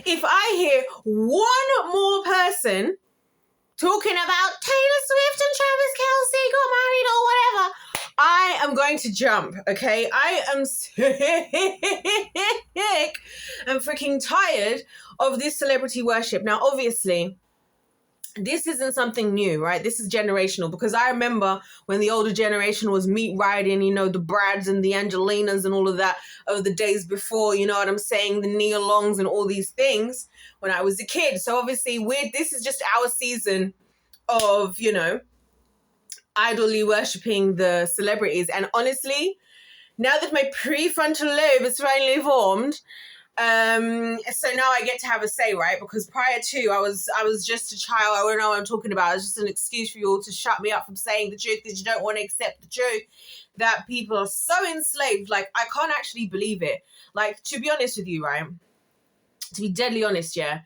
if I hear one more person talking about Taylor Swift and Travis Kelce got married or whatever, I am going to jump, okay? I am sick and freaking tired of this celebrity worship. Now, obviously, this isn't something new, right? This is generational, because I remember when the older generation was meat riding, you know, the Brads and the Angelinas and all of that of the days before, you know what I'm saying? The Nia Longs and all these things when I was a kid. So obviously this is just our season of, you know, idly worshipping the celebrities. And honestly, now that my prefrontal lobe is finally formed, so now I get to have a say, right? Because prior to, I was just a child. I don't know what I'm talking about. It's just an excuse for you all to shut me up from saying the truth, because you don't want to accept the truth that people are so enslaved. Like, I can't actually believe it. Like, to be honest with you, right? To be deadly honest, yeah.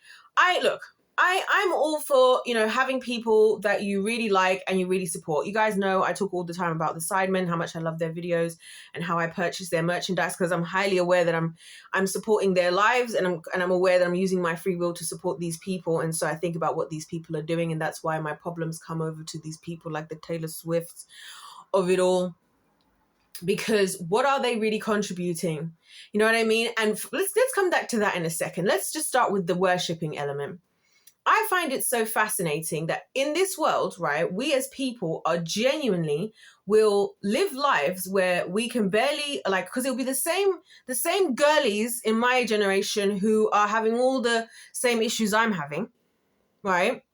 I'm all for, you know, having people that you really like and you really support. You guys know I talk all the time about the Sidemen, how much I love their videos and how I purchase their merchandise, because I'm highly aware that I'm supporting their lives, and I'm aware that I'm using my free will to support these people. And so I think about what these people are doing, and that's why my problems come over to these people like the Taylor Swifts of it all. Because what are they really contributing? You know what I mean? And let's come back to that in a second. Let's just start with the worshipping element. I find it so fascinating that in this world, right, we as people are genuinely will live lives where we can barely, like, because it'll be the same girlies in my generation who are having all the same issues I'm having, right?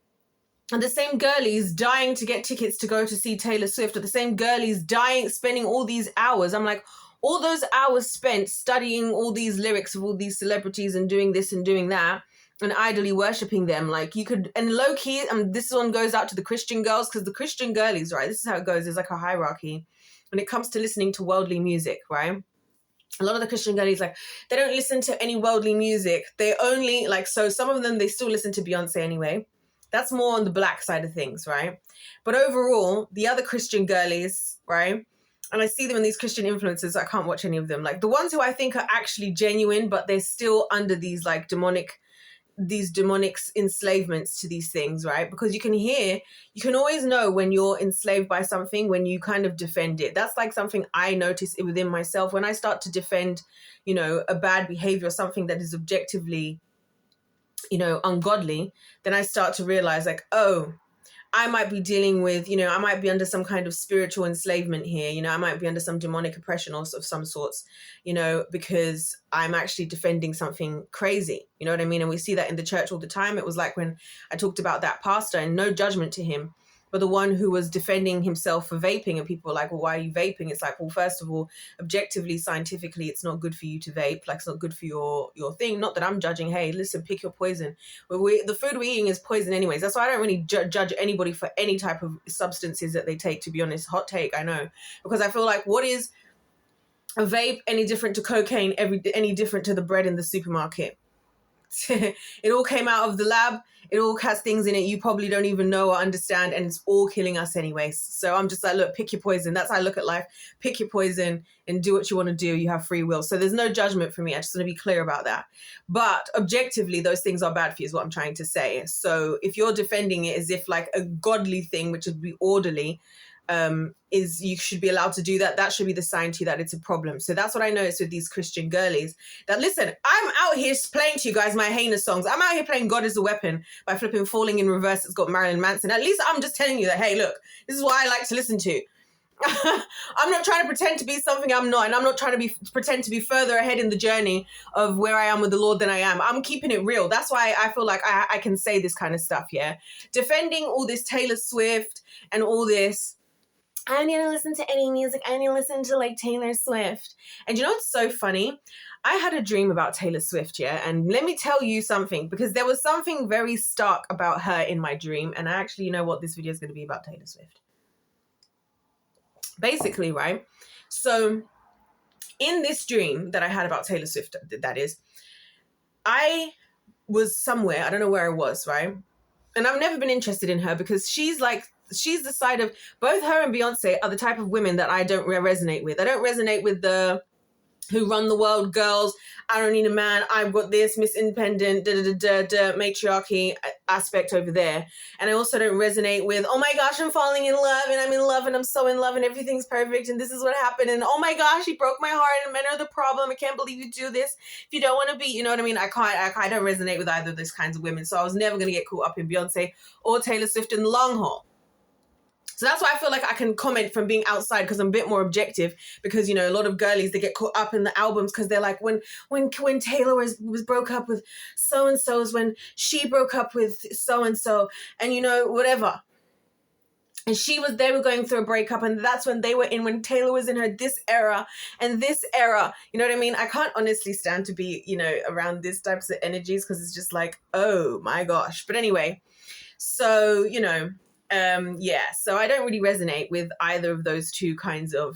And the same girlies dying to get tickets to go to see Taylor Swift, or the same girlies spending all these hours. I'm like, all those hours spent studying all these lyrics of all these celebrities and doing this and doing that, and idly worshipping them, like you could, and low key, this one goes out to the Christian girls, because the Christian girlies, right, this is how it goes, there's like a hierarchy when it comes to listening to worldly music, right? A lot of the Christian girlies, like, they don't listen to any worldly music. They only, like, so some of them, they still listen to Beyonce anyway. That's more on the black side of things, right? But overall, the other Christian girlies, right, and I see them in these Christian influencers, I can't watch any of them. Like, the ones who I think are actually genuine, but they're still under these, like, demonic enslavements to these things, right? Because you can always know when you're enslaved by something when you kind of defend it. That's like something I notice within myself. When I start to defend, you know, a bad behavior or something that is objectively, you know, ungodly, then I start to realize, like, oh, I might be dealing with, you know, I might be under some kind of spiritual enslavement here. You know, I might be under some demonic oppression of some sorts, you know, because I'm actually defending something crazy. You know what I mean? And we see that in the church all the time. It was like when I talked about that pastor, and no judgment to him, but the one who was defending himself for vaping, and people were like, well, why are you vaping? It's like, well, first of all, objectively, scientifically, it's not good for you to vape. Like, it's not good for your thing. Not that I'm judging. Hey, listen, pick your poison. But the food we're eating is poison anyways. That's why I don't really judge anybody for any type of substances that they take, to be honest. Hot take, I know. Because I feel like, what is a vape any different to cocaine, any different to the bread in the supermarket? It all came out of the lab. It all has things in it you probably don't even know or understand, and it's all killing us anyways. So I'm just like, look, pick your poison. That's how I look at life. Pick your poison and do what you want to do. You have free will. So there's no judgment for me. I just want to be clear about that. But objectively, those things are bad for you is what I'm trying to say. So if you're defending it as if like a godly thing, which would be orderly, is you should be allowed to do that. That should be the sign to you that it's a problem. So that's what I noticed with these Christian girlies. That, listen, I'm out here playing to you guys my heinous songs. I'm out here playing God is a Weapon by flipping Falling in Reverse. It's got Marilyn Manson. At least I'm just telling you that, hey, look, this is what I like to listen to. I'm not trying to pretend to be something I'm not, and I'm not trying to pretend to be further ahead in the journey of where I am with the Lord than I am. I'm keeping it real. That's why I feel like I can say this kind of stuff, yeah? Defending all this Taylor Swift and all this, I need to listen to any music. I need to listen to like Taylor Swift. And you know what's so funny? I had a dream about Taylor Swift, yeah? And let me tell you something, because there was something very stark about her in my dream. And I actually, you know what? This video is going to be about Taylor Swift. Basically, right? So in this dream that I had about Taylor Swift, that is, I was somewhere, I don't know where I was, right? And I've never been interested in her because she's the side of, both her and Beyonce are the type of women that I don't resonate with. I don't resonate with the who run the world, girls. I don't need a man. I've got this Miss Independent, matriarchy aspect over there. And I also don't resonate with, oh my gosh, I'm falling in love and I'm in love and I'm so in love and everything's perfect and this is what happened. And oh my gosh, he broke my heart and men are the problem. I can't believe you do this. If you don't want to be, you know what I mean? I don't resonate with either of those kinds of women. So I was never going to get caught up in Beyonce or Taylor Swift in the long haul. So that's why I feel like I can comment from being outside, because I'm a bit more objective, because, you know, a lot of girlies, they get caught up in the albums because they're like, when Taylor was broke up with so-and-so's, when she broke up with so-and-so, and, you know, whatever. And they were going through a breakup, and that's when when Taylor was in her this era and this era. You know what I mean? I can't honestly stand to be, you know, around these types of energies, because it's just like, oh my gosh. But anyway, so, you know, so I don't really resonate with either of those two kinds of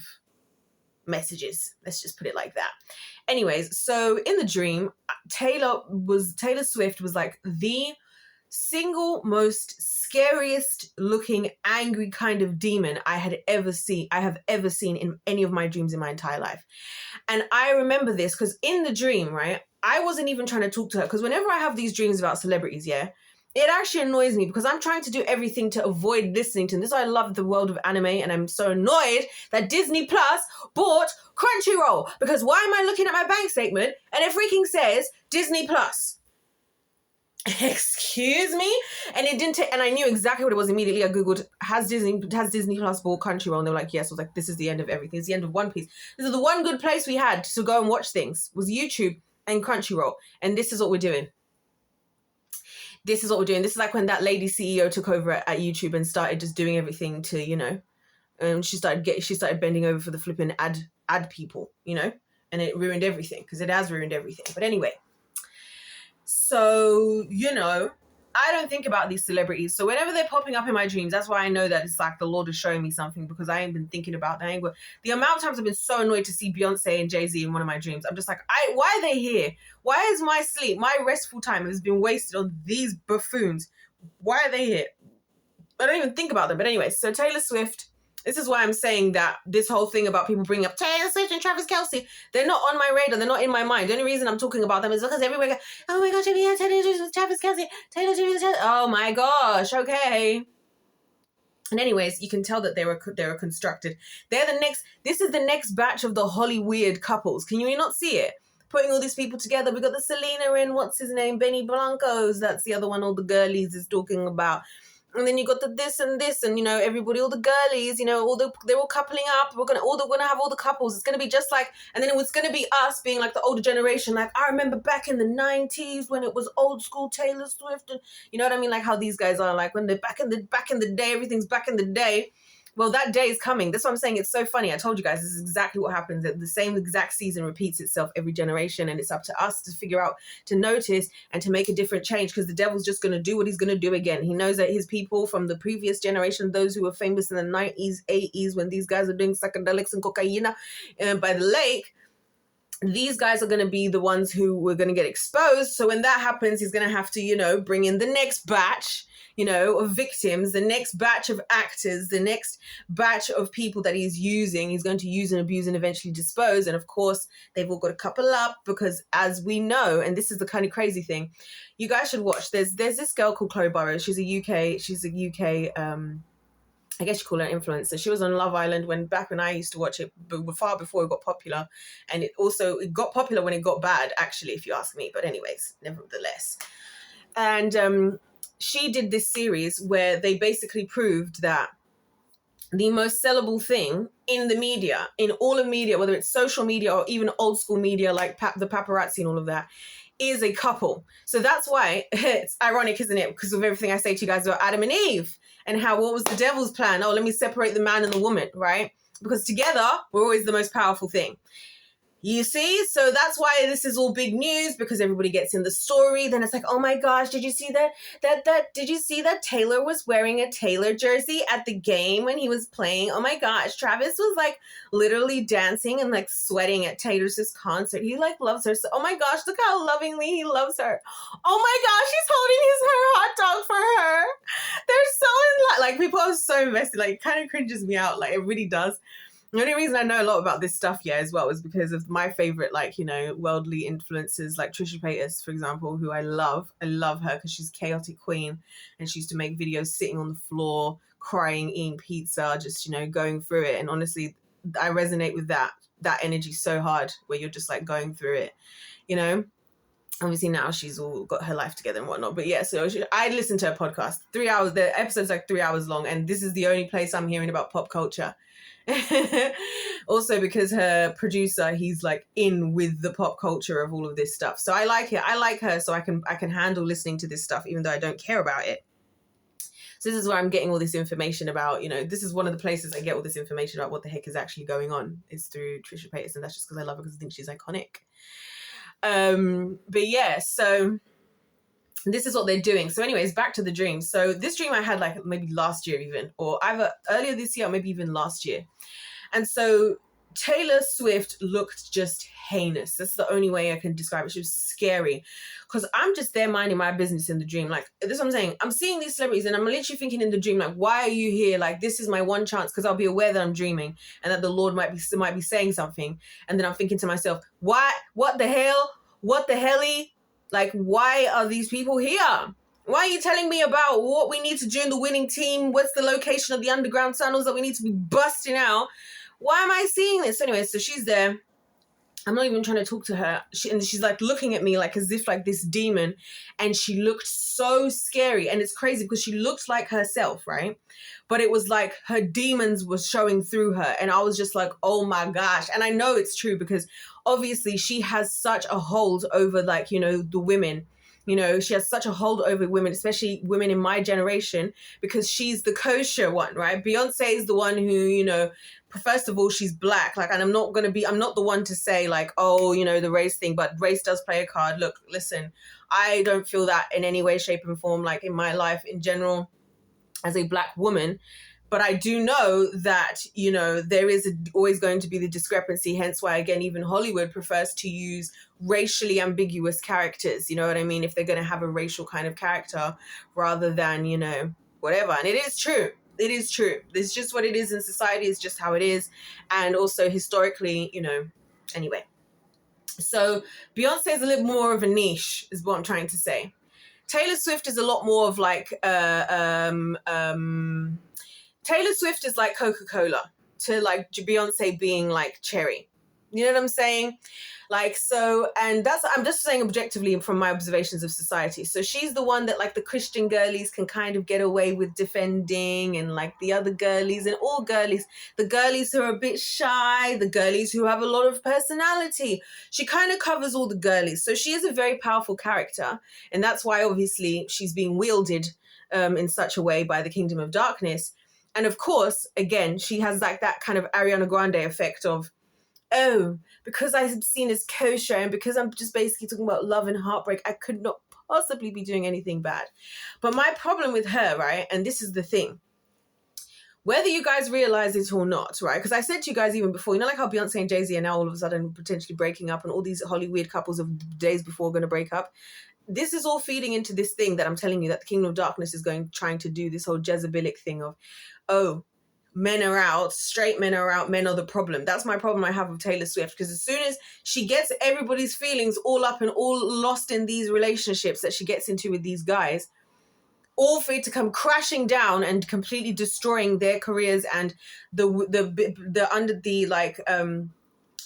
messages. Let's just put it like that. Anyways, so in the dream, Taylor Swift was like the single most scariest looking angry kind of demon I have ever seen in any of my dreams in my entire life. And I remember this because in the dream, right, I wasn't even trying to talk to her, because whenever I have these dreams about celebrities, it actually annoys me because I'm trying to do everything to avoid listening to them. This is why I love the world of anime, and I'm so annoyed that Disney Plus bought Crunchyroll, because why am I looking at my bank statement and it freaking says Disney Plus? Excuse me? And it didn't and I knew exactly what it was immediately. I Googled, has Disney Plus bought Crunchyroll? And they were like, yes. I was like, this is the end of everything. It's the end of One Piece. This is the one good place we had to go and watch things, was YouTube and Crunchyroll. And this is what we're doing. This is what we're doing. This is like when that lady CEO took over at YouTube and started just doing everything to, you know, she started bending over for the flipping ad people, you know, and it ruined everything, because it has ruined everything. But anyway, so, you know, I don't think about these celebrities. So whenever they're popping up in my dreams, that's why I know that it's like the Lord is showing me something, because I ain't been thinking about that. The amount of times I've been so annoyed to see Beyonce and Jay-Z in one of my dreams, I'm just like, why are they here? Why is my sleep, my restful time has been wasted on these buffoons? Why are they here? I don't even think about them. But anyway, so Taylor Swift, this is why I'm saying that this whole thing about people bringing up Taylor Swift and Travis Kelce, they're not on my radar. They're not in my mind. The only reason I'm talking about them is because everywhere goes, oh my gosh, Taylor Swift, Travis Kelce, Taylor Swift, oh my gosh, okay. And anyways, you can tell that they were constructed. This is the next batch of the Hollyweird couples. Can you not see it? Putting all these people together. We got the Selena and what's his name? Benny Blancos. That's the other one all the girlies is talking about. And then you got the this and this, and, you know, everybody, all the girlies, you know, they're all coupling up. We're gonna have all the couples. It's gonna be just like, and then it's gonna be us being like the older generation. Like, I remember back in the 90s when it was old school Taylor Swift, and you know what I mean? Like how these guys are, like when they're back in the day, everything's back in the day. Well, that day is coming. That's what I'm saying. It's so funny. I told you guys, this is exactly what happens. The same exact season repeats itself every generation, and it's up to us to figure out, to notice, and to make a different change, because the devil's just going to do what he's going to do again. He knows that his people from the previous generation, those who were famous in the 90s, 80s, when these guys are doing psychedelics and cocaine by the lake, these guys are going to be the ones who were going to get exposed. So when that happens, he's going to have to, you know, bring in the next batch, you know, of victims, the next batch of actors, the next batch of people that he's using. He's going to use and abuse and eventually dispose. And of course, they've all got to couple up, because as we know, and this is the kind of crazy thing, you guys should watch. There's this girl called Chloe Burrows. She's a UK, I guess you call her an influencer. She was on Love Island back when I used to watch it, but far before it got popular. And it got popular when it got bad, actually, if you ask me. But anyways, nevertheless. And she did this series where they basically proved that the most sellable thing in the media, in all of media, whether it's social media or even old school media like the paparazzi and all of that, is a couple. So that's why it's ironic, isn't it? Because of everything I say to you guys about Adam and Eve and what was the devil's plan? Oh, let me separate the man and the woman, right? Because together, we're always the most powerful thing. You see? So that's why this is all big news, because everybody gets in the story. Then it's like, oh my gosh, did you see did you see that Taylor was wearing a Taylor jersey at the game when he was playing? Oh my gosh, Travis was like literally dancing and like sweating at Taylor's concert. He like loves her. So, oh my gosh, look how lovingly he loves her. Oh my gosh, he's holding her hot dog for her. They're so in love. Like, people are so invested. Like, it kind of cringes me out. Like, it really does. The only reason I know a lot about this stuff, yeah, as well, is because of my favorite, like, you know, worldly influencers, like Trisha Paytas, for example, who I love. I love her because she's chaotic queen, and she used to make videos sitting on the floor, crying, eating pizza, just, you know, going through it. And honestly, I resonate with that energy so hard, where you're just like going through it, you know. Obviously now she's all got her life together and whatnot, but yeah, so I listened to her podcast, 3 hours. The episode's like 3 hours long, and this is the only place I'm hearing about pop culture. Also because her producer, he's like in with the pop culture of all of this stuff, so I like it. I like her, so I can handle listening to this stuff even though I don't care about it. So this is where I'm getting all this information about, you know, this is one of the places I get all this information about what the heck is actually going on, is through Trisha Paytas, and that's just because I love her, because I think she's iconic. But yeah, so this is what they're doing. So anyways, back to the dream. So this dream I had like maybe last year even, or either earlier this year or maybe even last year. And so Taylor Swift looked just heinous. That's the only way I can describe it. She was scary, because I'm just there minding my business in the dream. Like, this is what I'm saying. I'm seeing these celebrities and I'm literally thinking in the dream, like, why are you here? Like, this is my one chance, because I'll be aware that I'm dreaming and that the Lord might be saying something. And then I'm thinking to myself, what the hell? What the helly? Like, why are these people here? Why are you telling me about what we need to do in the winning team? What's the location of the underground tunnels that we need to be busting out? Why am I seeing this? Anyway, so she's there. I'm not even trying to talk to her. And she's like looking at me like as if like this demon. And she looked so scary. And it's crazy because she looked like herself, right? But it was like her demons were showing through her. And I was just like, oh my gosh. And I know it's true, because obviously she has such a hold over, like, you know, the women. You know, she has such a hold over women, especially women in my generation, because she's the kosher one, right? Beyonce is the one who, you know, first of all, she's black. Like, and I'm not the one to say like, oh, you know, the race thing, but race does play a card. Look, listen, I don't feel that in any way, shape and form, like in my life in general as a black woman. But I do know that, you know, there is always going to be the discrepancy. Hence why, again, even Hollywood prefers to use racially ambiguous characters. You know what I mean? If they're going to have a racial kind of character rather than, you know, whatever. And it is true. It is true. It's just what it is in society. It's just how it is. And also historically, you know, anyway. So Beyonce is a little more of a niche, is what I'm trying to say. Taylor Swift is a lot more of like, Taylor Swift is like Coca-Cola to like Beyonce being like cherry. You know what I'm saying? Like, so, and that's, I'm just saying objectively from my observations of society. So she's the one that like the Christian girlies can kind of get away with defending, and like the other girlies, and all girlies, the girlies who are a bit shy, the girlies who have a lot of personality. She kind of covers all the girlies. So she is a very powerful character. And that's why obviously she's being wielded in such a way by the Kingdom of Darkness. And of course, again, she has like that kind of Ariana Grande effect of, oh, because I'm seen as kosher and because I'm just basically talking about love and heartbreak, I could not possibly be doing anything bad. But my problem with her, right, and this is the thing, whether you guys realize it or not, right, because I said to you guys even before, you know, like how Beyonce and Jay-Z are now all of a sudden potentially breaking up, and all these Hollyweird couples of days before are going to break up. This is all feeding into this thing that I'm telling you, that the Kingdom of Darkness is trying to do, this whole Jezebelic thing of, oh, men are out, straight men are out, men are the problem. That's my problem I have with Taylor Swift, because as soon as she gets everybody's feelings all up and all lost in these relationships that she gets into with these guys, all for it to come crashing down and completely destroying their careers and the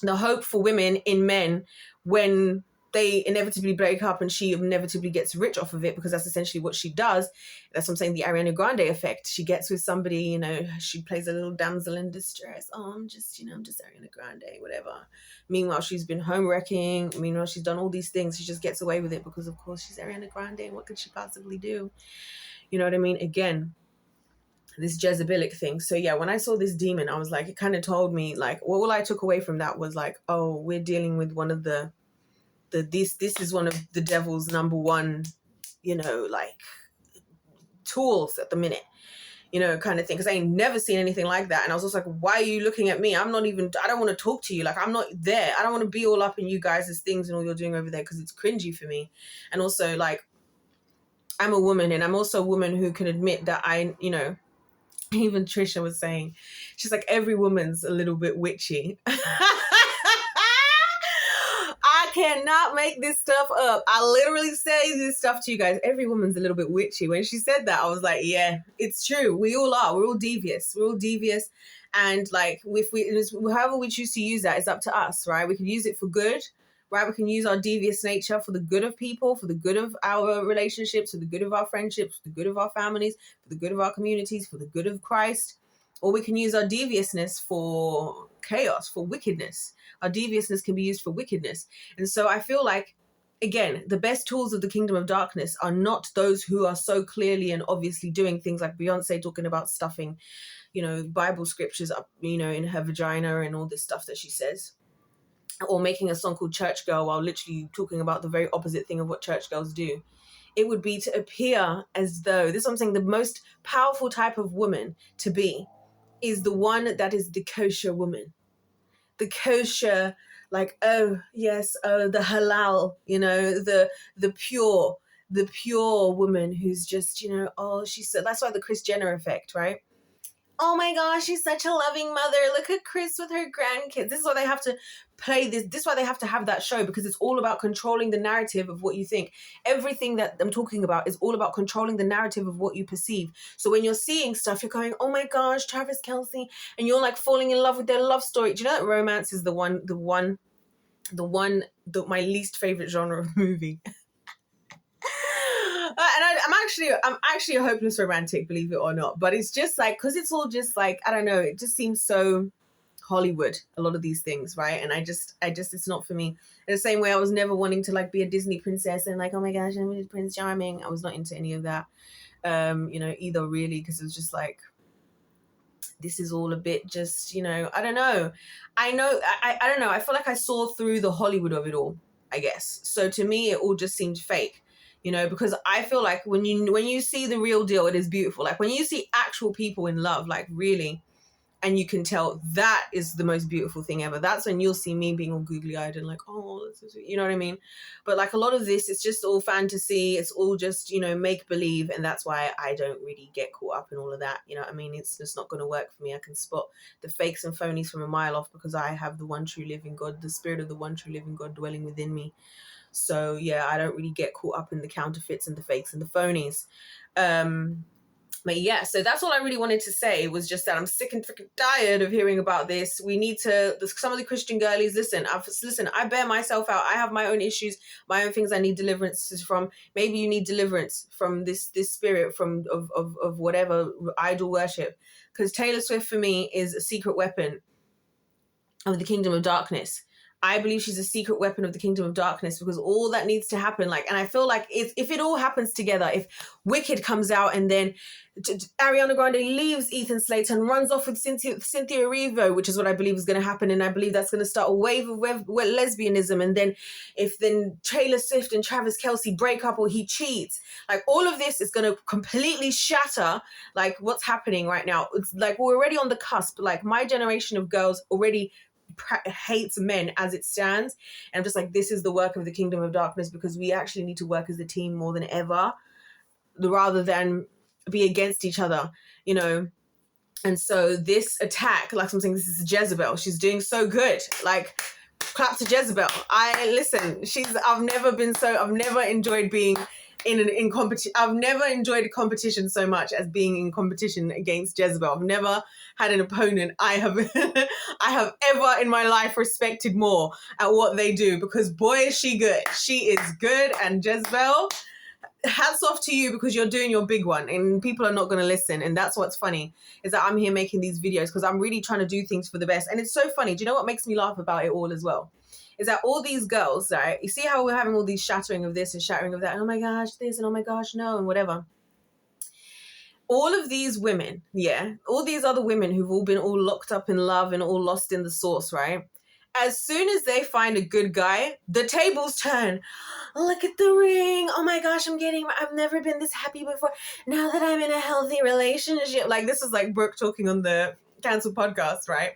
hope for women in men when they inevitably break up and she inevitably gets rich off of it, because that's essentially what she does. That's what I'm saying, the Ariana Grande effect. She gets with somebody, you know, she plays a little damsel in distress. Oh, I'm just Ariana Grande, whatever. Meanwhile, she's been home wrecking. Meanwhile, she's done all these things. She just gets away with it because, of course, she's Ariana Grande. And what could she possibly do? You know what I mean? Again, this Jezebelic thing. So yeah, when I saw this demon, I was like, it kind of told me, like, all I took away from that was like, oh, we're dealing with one of this is one of the devil's number one, you know, like tools at the minute, you know, kind of thing. Because I ain't never seen anything like that. And I was also like, why are you looking at me? I don't want to talk to you. Like, I'm not there. I don't want to be all up in you guys' things and all you're doing over there, because it's cringy for me. And also, like, I'm a woman, and I'm also a woman who can admit that I, you know, even Trisha was saying, She's like, every woman's a little bit witchy. I cannot make this stuff up. I literally say this stuff to you guys. Every woman's a little bit witchy. When she said that, I was like, yeah, it's true. We all are. We're all devious. We're all devious. And like, however we choose to use that is up to us, right? We can use it for good, right? We can use our devious nature for the good of people, for the good of our relationships, for the good of our friendships, for the good of our families, for the good of our communities, for the good of Christ. Or we can use our deviousness for chaos, for wickedness. Our deviousness can be used for wickedness. And so I feel like, again, the best tools of the kingdom of darkness are not those who are so clearly and obviously doing things like Beyonce talking about stuffing, Bible scriptures up, in her vagina and all this stuff that she says. Or making a song called Church Girl while literally talking about the very opposite thing of what church girls do. It would be to appear as though, this is what I'm saying, the most powerful type of woman to be is the one that is the kosher woman. The kosher, like, oh, yes, oh, the halal, the pure woman who's just, she's so, that's why the Kris Jenner effect, right? Oh my gosh, she's such a loving mother. Look at Kris with her grandkids. This is why they have to play this. This is why they have to have that show, because it's all about controlling the narrative of what you think. Everything that I'm talking about is all about controlling the narrative of what you perceive. So when you're seeing stuff, you're going, oh my gosh, Travis Kelce, and you're like falling in love with their love story. Do you know that romance is my least favorite genre of movie? And I'm actually a hopeless romantic, believe it or not. But it's just like, because it's all just like, I don't know, it just seems so Hollywood, a lot of these things, right? And I just, it's not for me. In the same way, I was never wanting to like be a Disney princess and like, oh my gosh, I'm Prince Charming. I was not into any of that, either really, because it was just like, this is all a bit just, I don't know. I don't know. I feel like I saw through the Hollywood of it all, I guess. So to me, it all just seemed fake. Because I feel like when you see the real deal, it is beautiful. Like when you see actual people in love, like really, and you can tell, that is the most beautiful thing ever. That's when you'll see me being all googly eyed and like, oh, this is, you know what I mean? But like a lot of this, it's just all fantasy. It's all just, make believe. And that's why I don't really get caught up in all of that. You know what I mean? It's just not going to work for me. I can spot the fakes and phonies from a mile off because I have the one true living God, the spirit of the one true living God dwelling within me. So yeah, I don't really get caught up in the counterfeits and the fakes and the phonies. But yeah, so that's all I really wanted to say, was just that I'm sick and freaking tired of hearing about this. We need to, some of the Christian girlies, listen, I bear myself out. I have my own issues, my own things I need deliverance from. Maybe you need deliverance from this spirit of whatever idol worship. Because Taylor Swift for me is a secret weapon of the kingdom of darkness. I believe she's a secret weapon of the kingdom of darkness, because all that needs to happen, like, and I feel like if it all happens together, if Wicked comes out and then Ariana Grande leaves Ethan Slater and runs off with Cynthia Erivo, which is what I believe is going to happen, and I believe that's going to start a wave of lesbianism, and then if Taylor Swift and Travis Kelce break up or he cheats, like all of this is going to completely shatter like what's happening right now. It's like we're already on the cusp. Like my generation of girls already hates men as it stands, and I'm just like, this is the work of the kingdom of darkness, because we actually need to work as a team more than ever, rather than be against each other, and so this attack, like I'm saying, this is Jezebel. She's doing so good. Like, clap to Jezebel. I've never enjoyed being in competition. I've never enjoyed a competition so much as being in competition against Jezebel. I've never had an opponent I have ever in my life respected more at what they do, because boy is she good. She is good, and Jezebel, hats off to you, because you're doing your big one and people are not going to listen. And that's what's funny, is that I'm here making these videos because I'm really trying to do things for the best. And it's so funny. Do you know what makes me laugh about it all as well? Is that all these girls, right? You see how we're having all these shattering of this and shattering of that, and oh my gosh, this, and oh my gosh, no, and whatever. All of these women, all these other women who've all been all locked up in love and all lost in the sauce, right? As soon as they find a good guy, the tables turn. Look at the ring. Oh my gosh, I've never been this happy before. Now that I'm in a healthy relationship. Like, this is like Brooke talking on the Cancel podcast, right?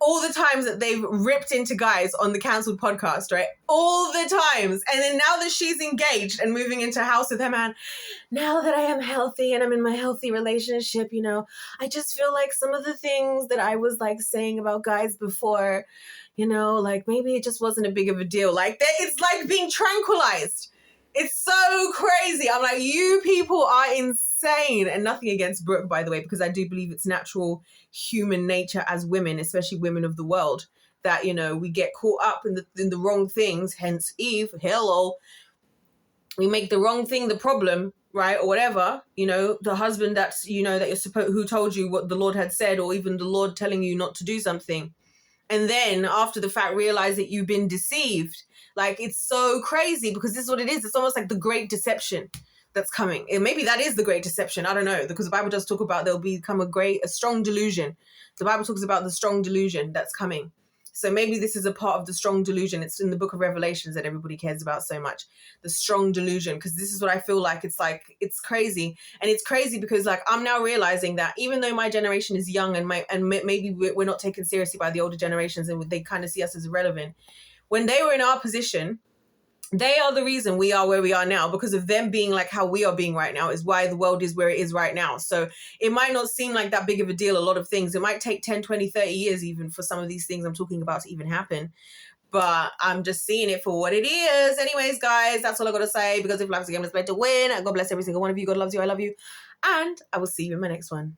all the times that they've ripped into guys on the cancelled podcast, right? All the times. And then now that she's engaged and moving into a house with her man, now that I am healthy and I'm in my healthy relationship, you know, I just feel like some of the things that I was like saying about guys before, you know, like maybe it just wasn't a big of a deal. Like it's like being tranquilized. It's so crazy. I'm like, you people are insane. And nothing against Brooke, by the way, because I do believe it's natural human nature as women, especially women of the world, that, you know, we get caught up in the wrong things. Hence Eve, hello. We make the wrong thing the problem, right? Or whatever, you know, the husband that's, you know, that you're supposed, who told you what the Lord had said, or even the Lord telling you not to do something. And then after the fact, realize that you've been deceived. Like, it's so crazy because this is what it is. It's almost like the great deception that's coming. And maybe that is the great deception. I don't know, because the Bible does talk about there'll become a strong delusion. The Bible talks about the strong delusion that's coming. So maybe this is a part of the strong delusion. It's in the book of Revelations that everybody cares about so much. The strong delusion, because this is what I feel like. It's crazy. And it's crazy because like I'm now realizing that even though my generation is young and maybe we're not taken seriously by the older generations and they kind of see us as irrelevant, when they were in our position, they are the reason we are where we are now, because of them being like how we are being right now is why the world is where it is right now. So it might not seem like that big of a deal, a lot of things. It might take 10, 20, 30 years even for some of these things I'm talking about to even happen. But I'm just seeing it for what it is. Anyways, guys, that's all I got to say, because if life's a game, let's play to win. God bless every single one of you. God loves you. I love you. And I will see you in my next one.